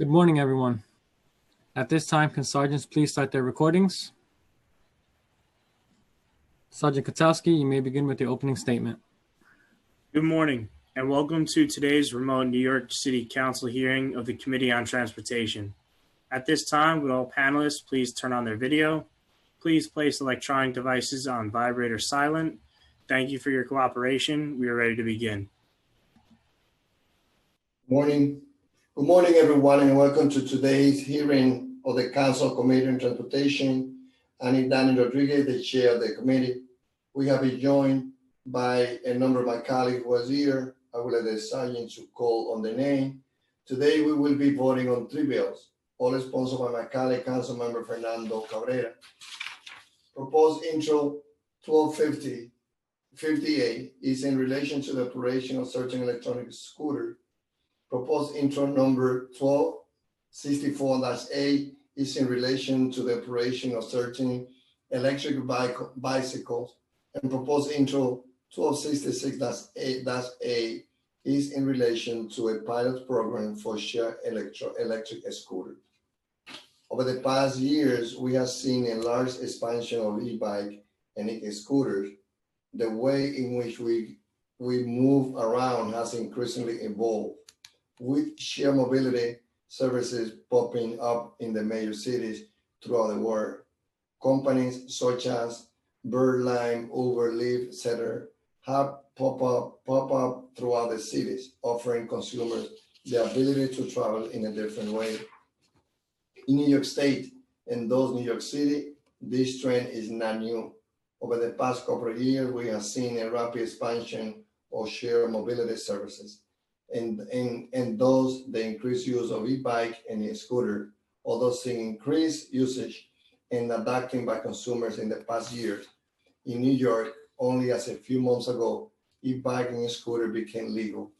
Good morning, everyone. At this time, can sergeants please start their recordings? Sergeant Kotowski, you may begin with the opening statement. Good morning, and welcome to today's remote New York City Council hearing of the Committee on Transportation. At this time, would all panelists please turn on their video? Please place electronic devices on vibrate or silent. Thank you for your cooperation. We are ready to begin. Morning. Good morning, everyone, and welcome to today's hearing of the Council Committee on Transportation. I'm Danny Rodriguez, the chair of the committee. We have been joined by a number of my colleagues who are here. I will let the sergeant to call on the name. Today, we will be voting on three bills, all sponsored by my colleague, Councilmember Fernando Cabrera. Proposed intro 1250-58 is in relation to the operation of certain electronic scooters. Proposed intro number 1264-A is in relation to the operation of certain electric bicycles, and proposed intro 1266-A is in relation to a pilot program for shared electric scooters. Over the past years, we have seen a large expansion of e-bike and e-scooters. The way in which we move around has increasingly evolved, with shared mobility services popping up in the major cities throughout the world. Companies such as Birdline, Uber, Lyft, etc. have pop up throughout the cities, offering consumers the ability to travel in a different way. In New York State and those New York City, this trend is not new. Over the past couple of years, we have seen a rapid expansion of shared mobility services. And those, the increased use of e-bike and e-scooter, although seeing increased usage and adopting by consumers in the past years. In New York, only as a few months ago, e-bike and e-scooter became legal.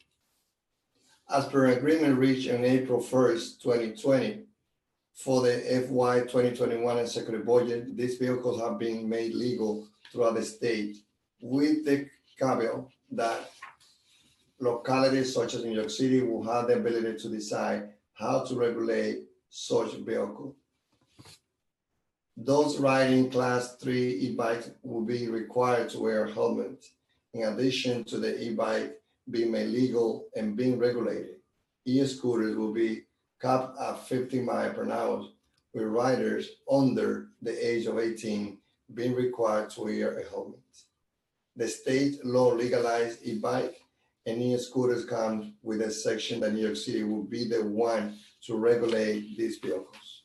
As per an agreement reached on April 1st, 2020, for the FY 2021 executive budget, these vehicles have been made legal throughout the state, with the caveat that localities such as New York City will have the ability to decide how to regulate such vehicles. Those riding Class 3 e-bikes will be required to wear helmets. In addition to the e-bike being made legal and being regulated, e-scooters will be capped at 50 miles per hour, with riders under the age of 18 being required to wear a helmet. The state law legalized e-bike and e-scooters come with a section that New York City will be the one to regulate these vehicles.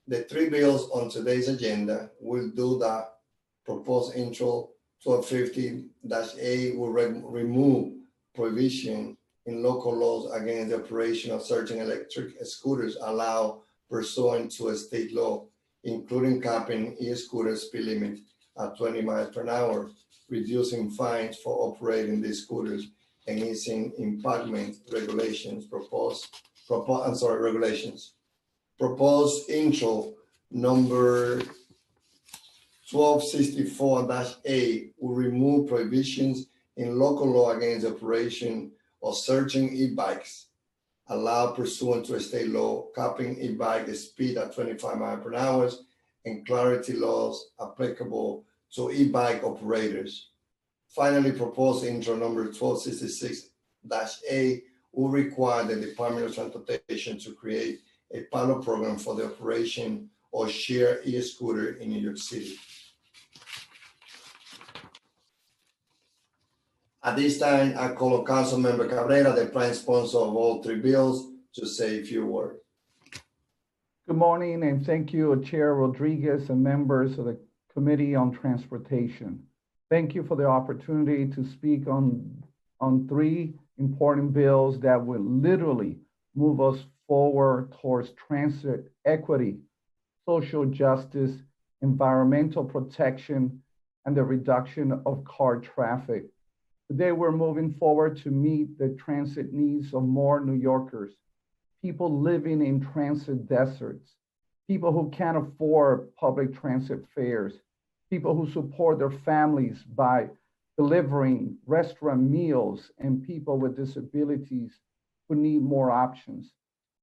The three bills on today's agenda will do that. Proposed intro 1250-A will remove prohibition in local laws against the operation of certain electric scooters allowed pursuant to a state law, including capping e-scooter speed limit at 20 miles per hour, reducing fines for operating these scooters, and easing impoundment regulations. Proposed intro number 1264-A will remove prohibitions in local law against the operation of certain e-bikes allowed pursuant to a state law, capping e-bike speed at 25 miles per hour, and clarity laws applicable to e-bike operators. Finally, proposed intro number 1266-A will require the Department of Transportation to create a pilot program for the operation of shared e-scooter in New York City. At this time, I call on Councilmember Cabrera, the prime sponsor of all three bills, to say a few words. Good morning, and thank you, Chair Rodriguez and members of the Committee on Transportation. Thank you for the opportunity to speak on three important bills that will literally move us forward towards transit equity, social justice, environmental protection, and the reduction of car traffic. Today, we're moving forward to meet the transit needs of more New Yorkers, people living in transit deserts, people who can't afford public transit fares, people who support their families by delivering restaurant meals, and people with disabilities who need more options.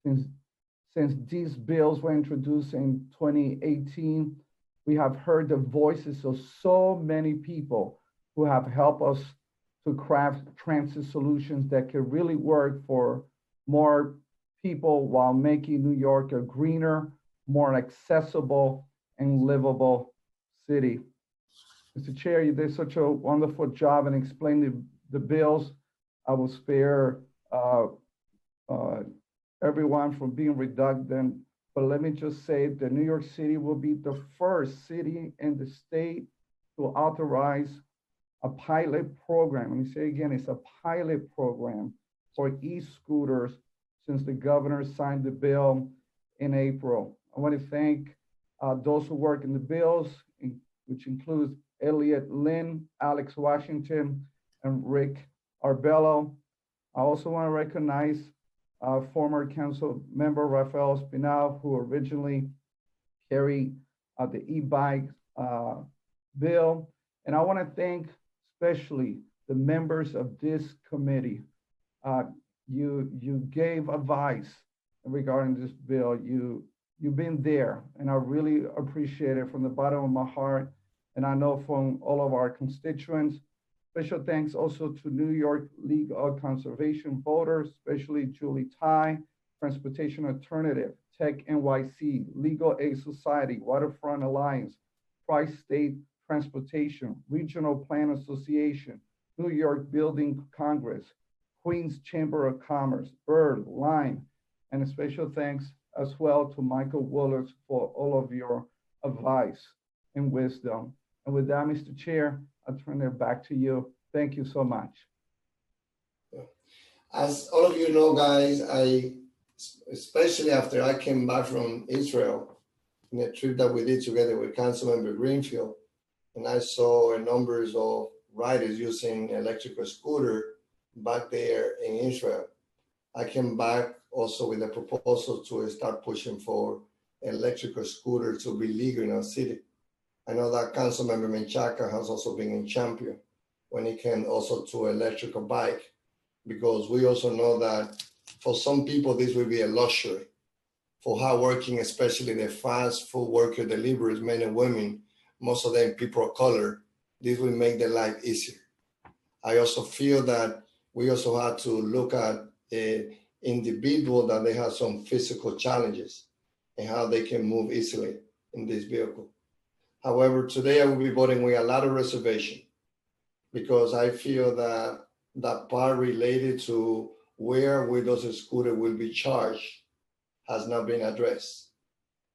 Since these bills were introduced in 2018, we have heard the voices of so many people who have helped us to craft transit solutions that can really work for more people while making New York a greener, more accessible and livable city. Mr. Chair, you did such a wonderful job in explaining the bills. I will spare everyone from being redundant, but let me just say that New York City will be the first city in the state to authorize a pilot program. Let me say again, it's a pilot program for e-scooters since the governor signed the bill in April. I want to thank those who work in the bills, which includes Elliot Lynn, Alex Washington, and Rick Arbello. I also want to recognize former council member Rafael Espinal, who originally carried the e-bike bill. And I want to thank especially the members of this committee. You gave advice regarding this bill. You've been there, and I really appreciate it from the bottom of my heart. And I know from all of our constituents. Special thanks also to New York League of Conservation Voters, especially Julie Tai, Transportation Alternative, Tech NYC, Legal Aid Society, Waterfront Alliance, Tri-State Transportation, Regional Plan Association, New York Building Congress, Queens Chamber of Commerce, Bird, Lime, and a special thanks as well to Michael Willers for all of your advice and wisdom. And with that, Mr. Chair, I'll turn it back to you. Thank you so much. As all of you know, guys, especially after I came back from Israel in a trip that we did together with Councilmember Greenfield, and I saw a numbers of riders using electrical scooter back there in Israel. I came back also with a proposal to start pushing for electrical scooter to be legal in our city. I know that Councilmember Menchaca has also been in champion when it came also to electrical bike, because we also know that for some people, this will be a luxury. For hardworking, especially the fast food worker deliverers, men and women, most of them people of color, this will make their life easier. I also feel that we also have to look at individual that they have some physical challenges and how they can move easily in this vehicle. However, today I will be voting with a lot of reservation because I feel that that part related to where those scooters will be charged has not been addressed.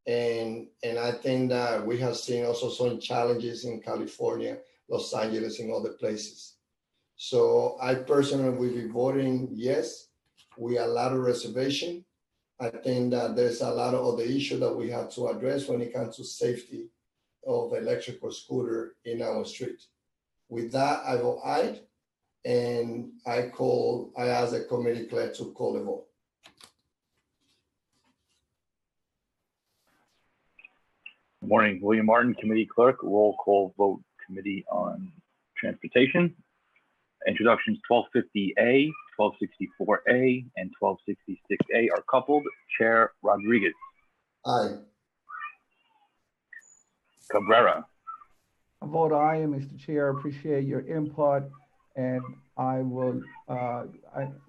And I think that we have seen also some challenges in California, Los Angeles, and other places. So I personally will be voting yes with a lot of reservation. I think that there's a lot of other issues that we have to address when it comes to safety of electrical scooter in our street. With that, I vote aye, and I ask the committee clerk to call the vote. Good morning, William Martin, committee clerk, roll call vote, Committee on Transportation. Introductions 1250A, 1264A, and 1266A are coupled. Chair Rodriguez. Aye. Cabrera. I vote aye, Mr. Chair. I appreciate your input, and I'm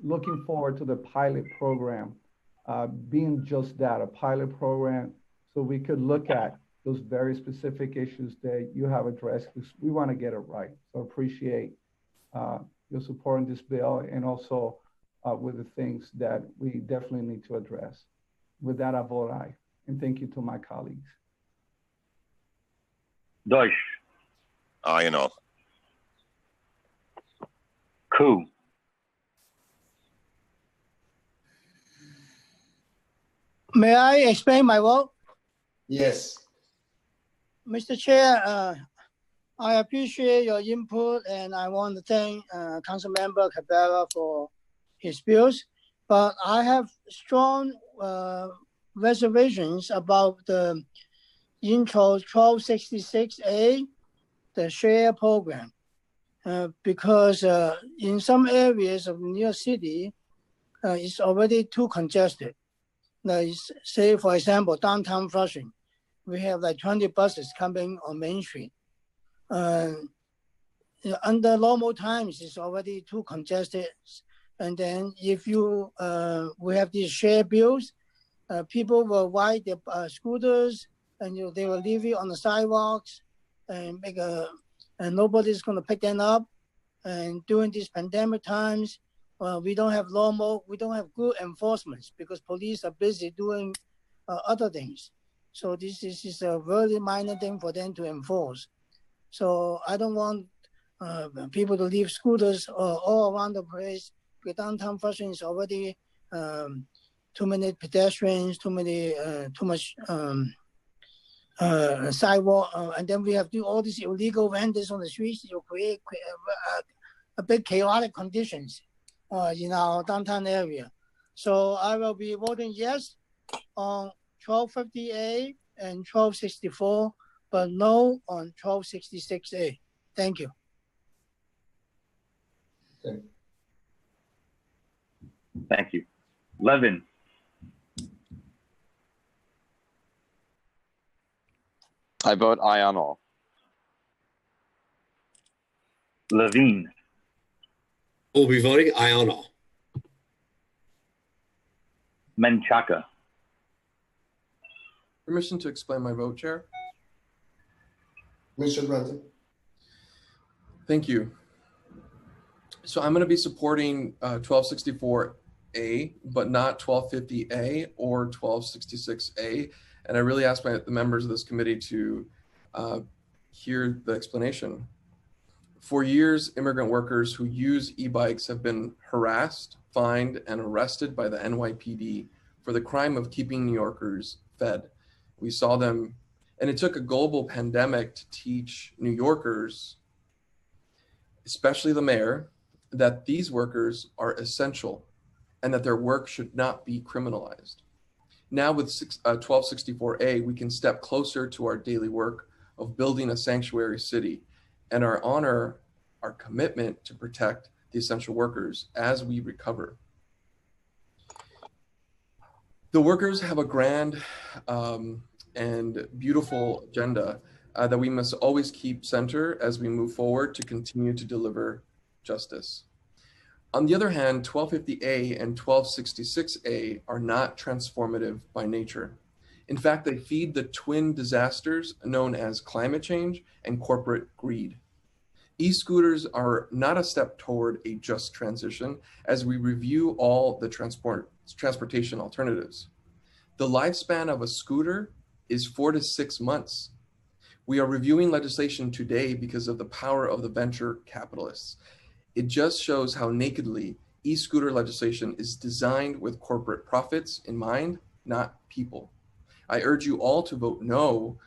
looking forward to the pilot program being just that, a pilot program, so we could look at those very specific issues that you have addressed, because we want to get it right. So appreciate your support in this bill, and also with the things that we definitely need to address. With that, I vote aye, and thank you to my colleagues. Deutsch. Aye and all. Ku. May I explain my vote? Yes. Mr. Chair, I appreciate your input, and I want to thank Councilmember Cabrera for his bills, but I have strong reservations about the intro 1266A, the share program, because in some areas of New York City, it's already too congested. Like, say, for example, downtown Flushing, we have like 20 buses coming on Main Street. Under normal times, it's already too congested. And then if you, we have these share bills, people will ride their scooters and they will leave it on the sidewalks and and nobody's going to pick them up. And during these pandemic times, we don't have good enforcement because police are busy doing other things. So this is a very minor thing for them to enforce. So I don't want people to leave scooters all around the place. Because downtown Flushing is already too many pedestrians, too much sidewalk, and then we have to do all these illegal vendors on the streets. You create a big chaotic conditions in our downtown area. So I will be voting yes on 1250A and 1264, but no on 1266A. Thank you. Thank you. Levin, I vote aye on all. Levine, We'll be voting aye on all. Menchaca, Permission to explain my vote, Chair? Mr. Granted. Thank you. So I'm going to be supporting 1264A, but not 1250A or 1266A. And I really ask the members of this committee to hear the explanation. For years, immigrant workers who use e-bikes have been harassed, fined, and arrested by the NYPD for the crime of keeping New Yorkers fed. We saw them, and it took a global pandemic to teach New Yorkers, especially the mayor, that these workers are essential and that their work should not be criminalized. Now with 1264A, we can step closer to our daily work of building a sanctuary city and honor our commitment to protect the essential workers as we recover. The workers have a grand and beautiful agenda that we must always keep center as we move forward to continue to deliver justice. On the other hand, 1250A and 1266A are not transformative by nature. In fact, they feed the twin disasters known as climate change and corporate greed. E-scooters are not a step toward a just transition as we review all the transportation alternatives. The lifespan of a scooter is 4 to 6 months. We are reviewing legislation today because of the power of the venture capitalists. It just shows how nakedly e-scooter legislation is designed with corporate profits in mind, not people. I urge you all to vote no.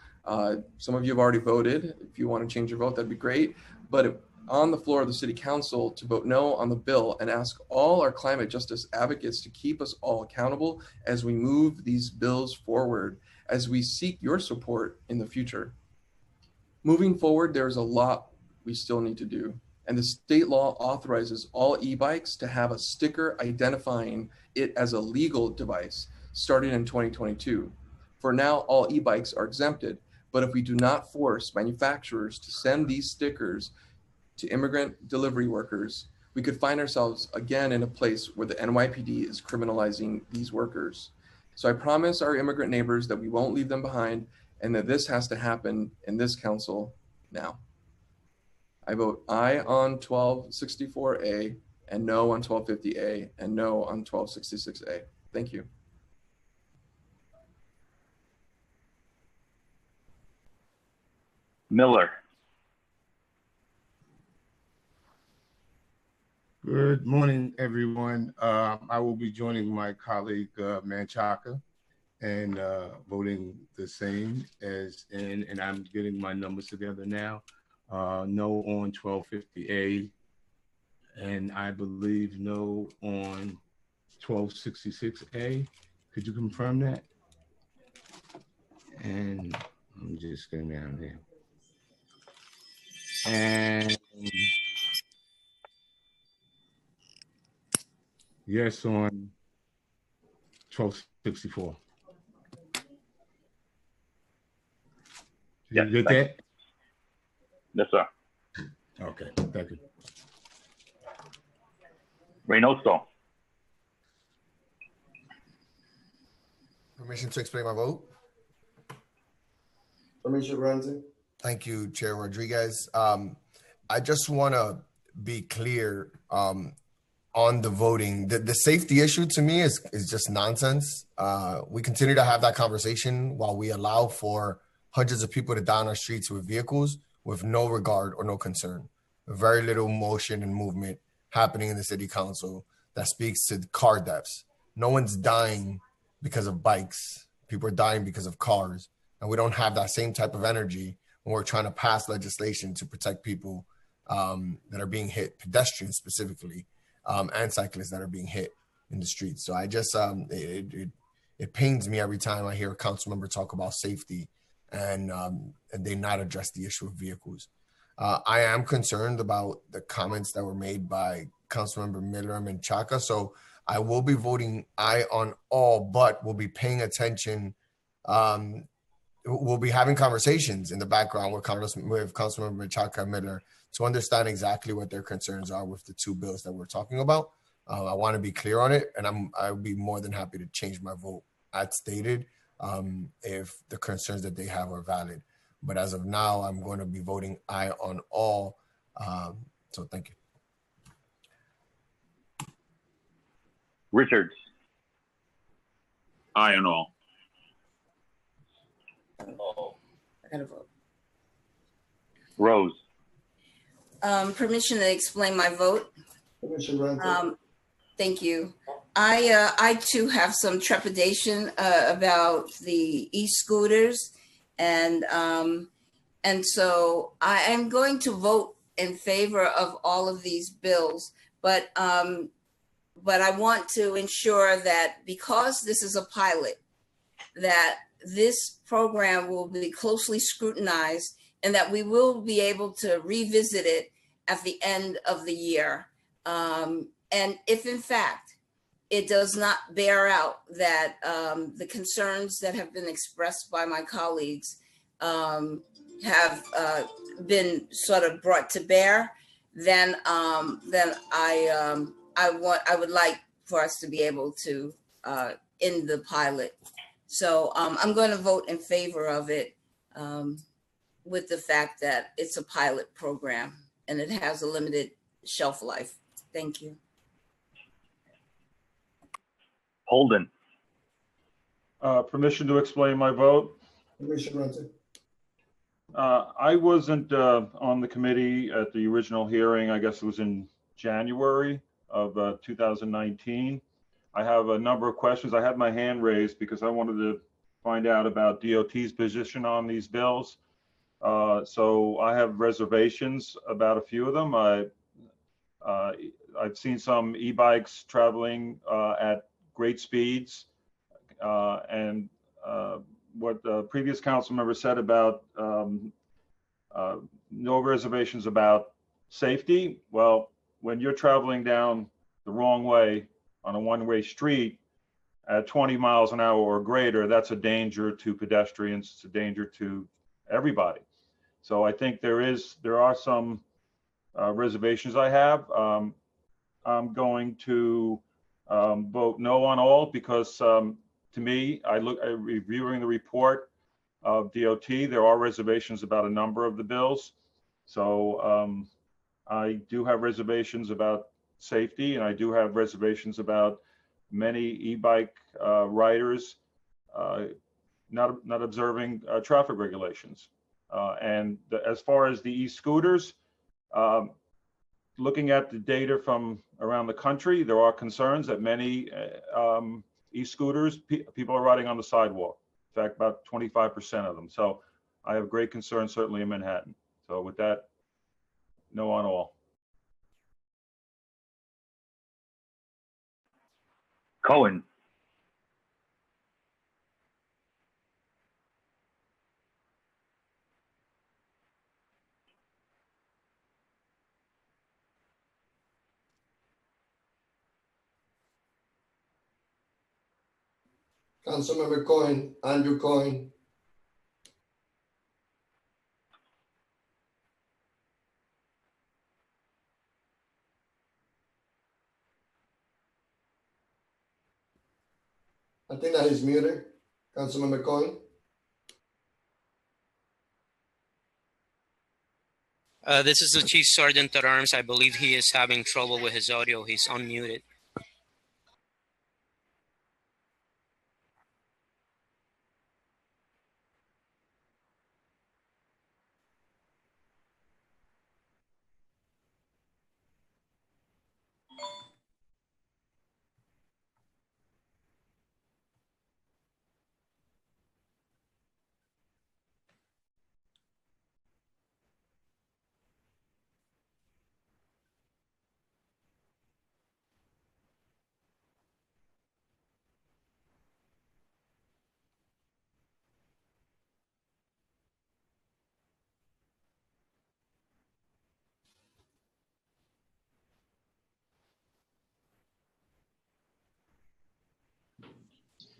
Some of you have already voted. If you want to change your vote, that'd be great. But on the floor of the City Council to vote no on the bill and ask all our climate justice advocates to keep us all accountable as we move these bills forward, as we seek your support in the future. Moving forward, there's a lot we still need to do. And the state law authorizes all e-bikes to have a sticker identifying it as a legal device starting in 2022. For now, all e-bikes are exempted, but if we do not force manufacturers to send these stickers to immigrant delivery workers, we could find ourselves again in a place where the NYPD is criminalizing these workers. So I promise our immigrant neighbors that we won't leave them behind and that this has to happen in this council now. I vote aye on 1264A and no on 1250A and no on 1266A. Thank you. Miller, Good morning, everyone. I will be joining my colleague Menchaca and voting the same as in, and I'm getting my numbers together now. No on 1250A, and I believe no on 1266A. Could you confirm that? And I'm just going down here. And yes on 1264. Yes, You get thank that? Yes, sir. Okay, thank you. Reynoso. Permission to explain my vote? Commissioner Ramsey? Thank you, Chair Rodriguez. I just want to be clear on the voting. The safety issue to me is just nonsense. We continue to have that conversation while we allow for hundreds of people to die on our streets with vehicles with no regard or no concern. Very little motion and movement happening in the city council that speaks to car deaths. No one's dying because of bikes. People are dying because of cars. And we don't have that same type of energy when we're trying to pass legislation to protect people that are being hit, pedestrians specifically, and cyclists that are being hit in the streets. So I just, it pains me every time I hear a council member talk about safety and they not address the issue of vehicles. I am concerned about the comments that were made by Councilmember Miller and Menchaca. So I will be voting aye on all, but we'll be paying attention. We'll be having conversations in the background with Councilmember Menchaca and Miller to understand exactly what their concerns are with the two bills that we're talking about. I want to be clear on it, and I would be more than happy to change my vote as stated if the concerns that they have are valid. But as of now, I'm going to be voting aye on all. So thank you. Richards. Aye on all. Oh, I gotta vote. Rose. Permission to explain my vote. Commissioner Ramsey? Thank you. I too have some trepidation about the e-scooters, and so I am going to vote in favor of all of these bills, but I want to ensure that because this is a pilot, that this program will be closely scrutinized and that we will be able to revisit it at the end of the year. And if in fact it does not bear out that the concerns that have been expressed by my colleagues have been sort of brought to bear, then I would like for us to be able to end the pilot. So I'm going to vote in favor of it with the fact that it's a pilot program and it has a limited shelf life. Thank you. Holden. Permission to explain my vote. Commissioner Ramsey? I wasn't on the committee at the original hearing. I guess it was in January of 2019. I have a number of questions. I had my hand raised because I wanted to find out about DOT's position on these bills. So I have reservations about a few of them. I've seen some e-bikes traveling at great speeds, and what the previous council member said about no reservations about safety. Well, when you're traveling down the wrong way on a one-way street at 20 miles an hour or greater, that's a danger to pedestrians, it's a danger to everybody. So I think there are some reservations I have. I'm going to vote no on all because to me, reviewing the report of DOT, there are reservations about a number of the bills. So I do have reservations about safety, and I do have reservations about many e-bike riders not observing traffic regulations. And as far as the e-scooters, looking at the data from around the country, there are concerns that many e-scooters, people are riding on the sidewalk. In fact, about 25% of them. So I have great concern, certainly in Manhattan. So with that, no on all. Cohen. Councilmember Cohen, Andrew Cohen. I think that is muted. Councilmember Cohen. This is the Chief Sergeant at Arms. I believe he is having trouble with his audio. He's unmuted.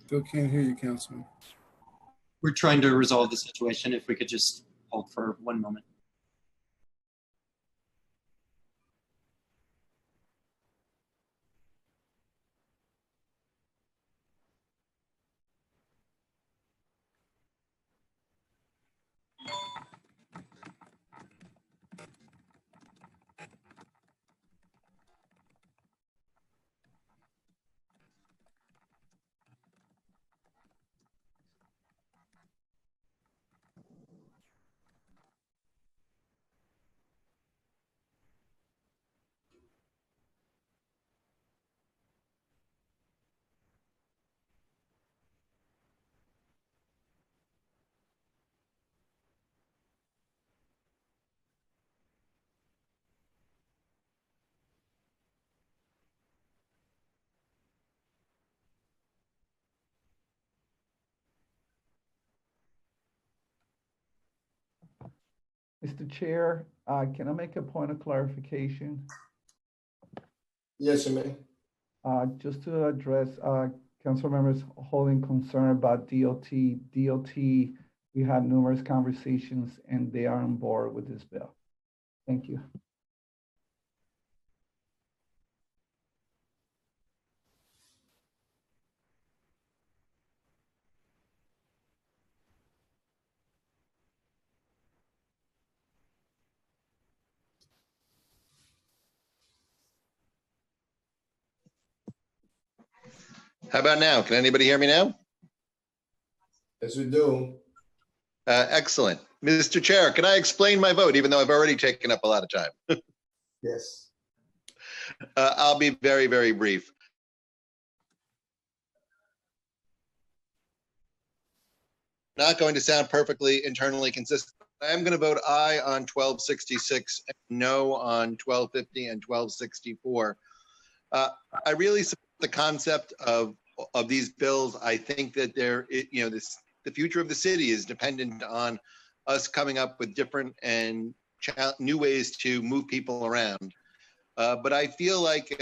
Still can't hear you, Councilman. We're trying to resolve the situation. If we could just hold for 1 moment. Mr. Chair, can I make a point of clarification? Yes, you may. Just to address council members holding concern about DOT. We had numerous conversations and they are on board with this bill. Thank you. How about now? Can anybody hear me now? Yes, we do. Excellent. Mr. Chair, can I explain my vote, even though I've already taken up a lot of time? Yes. I'll be very, very brief. Not going to sound perfectly internally consistent. I am going to vote aye on 1266 and no on 1250 and 1264. I really support the concept of these bills. I think that the future of the city is dependent on us coming up with different and new ways to move people around. But I feel like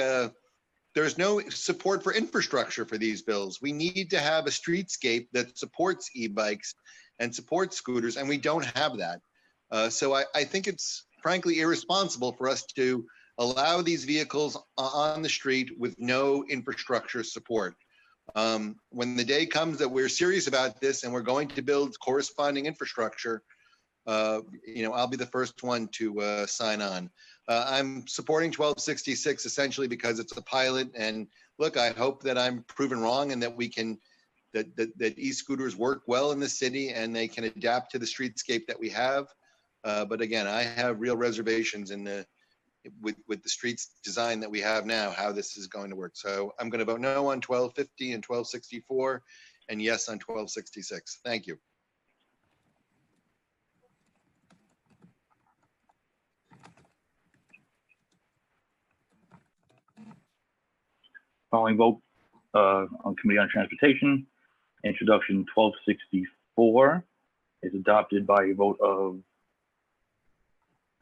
there's no support for infrastructure for these bills. We need to have a streetscape that supports e-bikes and supports scooters, and we don't have that. So I think it's frankly irresponsible for us to allow these vehicles on the street with no infrastructure support. When the day comes that we're serious about this and we're going to build corresponding infrastructure, I'll be the first one to sign on. I'm supporting 1266 essentially because it's a pilot, and look, I hope that I'm proven wrong and that we can, that e-scooters work well in the city and they can adapt to the streetscape that we have. But again, I have real reservations with the streets design that we have now, how this is going to work. So I'm going to vote no on 1250 and 1264 and yes on 1266. Thank you. Following vote on Committee on Transportation, introduction 1264 is adopted by a vote of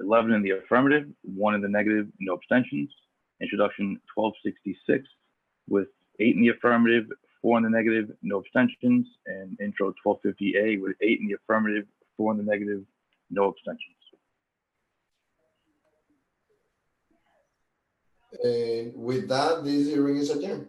11 in the affirmative, 1 in the negative, no abstentions. Introduction 1266 with 8 in the affirmative, 4 in the negative, no abstentions, and intro 1250A with 8 in the affirmative, 4 in the negative, no abstentions. And with that, this hearing is adjourned.